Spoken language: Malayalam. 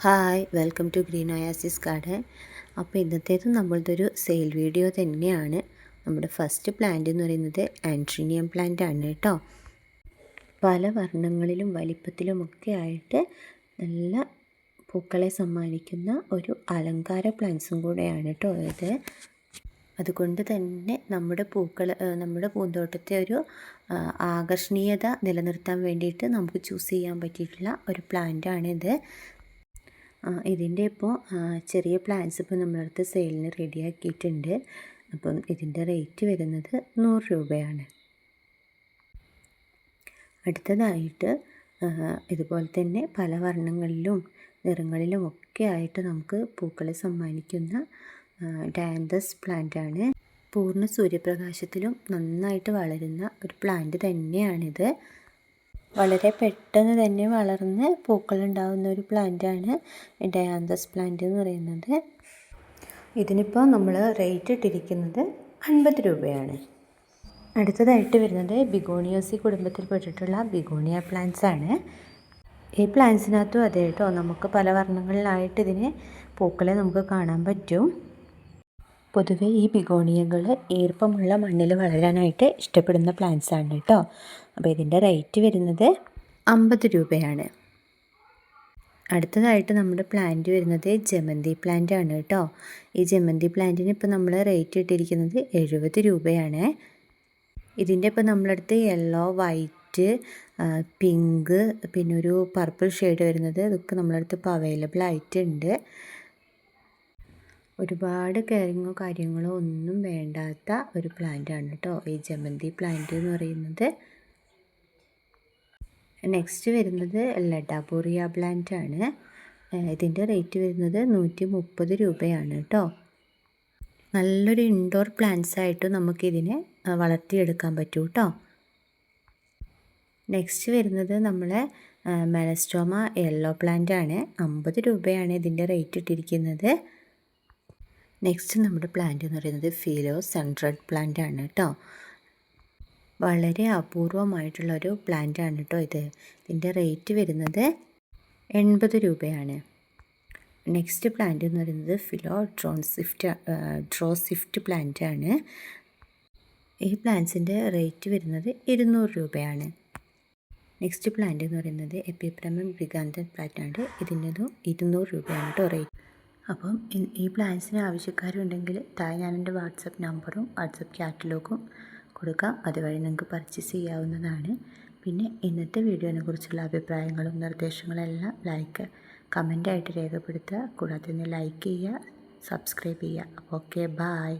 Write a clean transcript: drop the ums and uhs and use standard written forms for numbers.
Hi, welcome to Green Oasis Garden. അപ്പോൾ ഇന്നത്തേത് നമ്മളുടെ സെയിൽ വീഡിയോ തന്നെയാണ്. നമ്മുടെ ഫസ്റ്റ് പ്ലാന്റ് എന്ന് പറയുന്നത് ആൻട്രീനിയം പ്ലാന്റ് ആണ് കേട്ടോ. പല വർണ്ണങ്ങളിലും വലിപ്പത്തിലുമൊക്കെ ആയിട്ട് നല്ല പൂക്കളെ സമ്മാനിക്കുന്ന ഒരു അലങ്കാര പ്ലാന്റ്സും കൂടെയാണ് കേട്ടോ ഇത്. അതുകൊണ്ട് തന്നെ നമ്മുടെ പൂന്തോട്ടത്തെ ഒരു ആകർഷണീയത നിലനിർത്താൻ വേണ്ടിയിട്ട് നമുക്ക് ചൂസ് ചെയ്യാൻ പറ്റിയിട്ടുള്ള ഒരു പ്ലാന്റാണിത്. ഇതിൻ്റെ ഇപ്പോൾ ചെറിയ പ്ലാന്റ്സ് ഇപ്പോൾ നമ്മളടുത്ത് സെയിലിന് റെഡിയാക്കിയിട്ടുണ്ട്. അപ്പം ഇതിൻ്റെ റേറ്റ് വരുന്നത് 100 രൂപയാണ്. അടുത്തതായിട്ട് ഇതുപോലെ തന്നെ പല വർണ്ണങ്ങളിലും നിറങ്ങളിലും ഒക്കെ ആയിട്ട് നമുക്ക് പൂക്കളെ സമ്മാനിക്കുന്ന ഡയാന്തസ് പ്ലാന്റാണ്. പൂർണ്ണ സൂര്യപ്രകാശത്തിലും നന്നായിട്ട് വളരുന്ന ഒരു പ്ലാന്റ് തന്നെയാണിത്. വളരെ പെട്ടെന്ന് തന്നെ വളർന്ന് പൂക്കളുണ്ടാകുന്ന ഒരു പ്ലാന്റാണ് ഡയാന്തസ് പ്ലാന്റ് എന്ന് പറയുന്നത്. ഇതിനിപ്പോൾ നമ്മൾ റേറ്റ് ഇട്ടിരിക്കുന്നത് 50 രൂപയാണ്. അടുത്തതായിട്ട് വരുന്നത് ബിഗോണിയോസി കുടുംബത്തിൽപ്പെട്ടിട്ടുള്ള ബിഗോണിയ പ്ലാന്റ്സ് ആണ്. ഈ പ്ലാന്റ്സിനകത്തും അതെ കേട്ടോ, നമുക്ക് പല വർണ്ണങ്ങളിലായിട്ട് ഇതിന് പൂക്കളെ നമുക്ക് കാണാൻ പറ്റും. പൊതുവെ ഈ ബിഗോണിയകൾ ഈർപ്പമുള്ള മണ്ണിൽ വളരാനായിട്ട് ഇഷ്ടപ്പെടുന്ന പ്ലാന്റ്സ് ആണ് കേട്ടോ. അപ്പോൾ ഇതിൻ്റെ റേറ്റ് വരുന്നത് 50 രൂപയാണ്. അടുത്തതായിട്ട് നമ്മുടെ പ്ലാന്റ് വരുന്നത് ജമന്തി പ്ലാന്റ് ആണ് കേട്ടോ. ഈ ജമന്തി പ്ലാന്റിന് ഇപ്പോൾ നമ്മൾ റേറ്റ് ഇട്ടിരിക്കുന്നത് 70 രൂപയാണ്. ഇതിൻ്റെ ഇപ്പോൾ നമ്മളടുത്ത് യെല്ലോ, വൈറ്റ്, പിങ്ക്, പിന്നെ ഒരു പർപ്പിൾ ഷെയ്ഡ് വരുന്നത് ഇതൊക്കെ നമ്മളടുത്ത് ഇപ്പോൾ അവൈലബിൾ ആയിട്ടുണ്ട്. ഒരുപാട് കെയറിങ്ങോ കാര്യങ്ങളോ ഒന്നും വേണ്ടാത്ത ഒരു പ്ലാന്റാണ് കേട്ടോ ഈ ജമന്തി പ്ലാന്റ് എന്ന് പറയുന്നത്. നെക്സ്റ്റ് വരുന്നത് ലഡാബോറിയ പ്ലാന്റ് ആണ്. ഇതിൻ്റെ റേറ്റ് വരുന്നത് 130 രൂപയാണ് കേട്ടോ. നല്ലൊരു ഇൻഡോർ പ്ലാന്റ്സ് ആയിട്ട് നമുക്കിതിനെ വളർത്തിയെടുക്കാൻ പറ്റും കേട്ടോ. നെക്സ്റ്റ് വരുന്നത് നമ്മളെ മെലസ്റ്റോമ യെല്ലോ പ്ലാന്റ് ആണ്. 50 രൂപയാണ് ഇതിൻ്റെ റേറ്റ് ഇട്ടിരിക്കുന്നത്. നെക്സ്റ്റ് നമ്മുടെ പ്ലാന്റ് എന്ന് പറയുന്നത് ഫിലോ സെൻട്രഡ് പ്ലാന്റ് ആണ് കേട്ടോ. വളരെ അപൂർവമായിട്ടുള്ളൊരു പ്ലാന്റ് ആണ് കേട്ടോ ഇത്. ഇതിൻ്റെ റേറ്റ് വരുന്നത് 80 രൂപയാണ്. നെക്സ്റ്റ് പ്ലാന്റ് എന്ന് പറയുന്നത് ഫിലോ ഡ്രോസിഫ്റ്റ് പ്ലാന്റ് ആണ്. ഈ പ്ലാന്റ്സിൻ്റെ റേറ്റ് വരുന്നത് 200 രൂപയാണ്. നെക്സ്റ്റ് പ്ലാന്റ് എന്ന് പറയുന്നത് എപ്പിപ്രമം ബ്രിഗാന്തൻ പ്ലാന്റ് ആണ്. ഇതിൻ്റെതും 200 രൂപയാണ് കേട്ടോ റേറ്റ്. അപ്പം ഈ പ്ലാൻസിന് ആവശ്യക്കാരുണ്ടെങ്കിൽ താഴെ ഞാൻ എൻ്റെ വാട്സപ്പ് നമ്പറും വാട്സപ്പ് കാറ്റലോഗും കൊടുക്കാം. അതുവഴി നിങ്ങൾക്ക് പർച്ചേസ് ചെയ്യാവുന്നതാണ്. പിന്നെ ഇന്നത്തെ വീഡിയോനെ കുറിച്ചുള്ള അഭിപ്രായങ്ങളും നിർദ്ദേശങ്ങളും എല്ലാം കമൻ്റായിട്ട് രേഖപ്പെടുത്തുക. കൂടാതെ ഒന്ന് ലൈക്ക് ചെയ്യുക, സബ്സ്ക്രൈബ് ചെയ്യുക. അപ്പോൾ ഓക്കെ, ബായ്.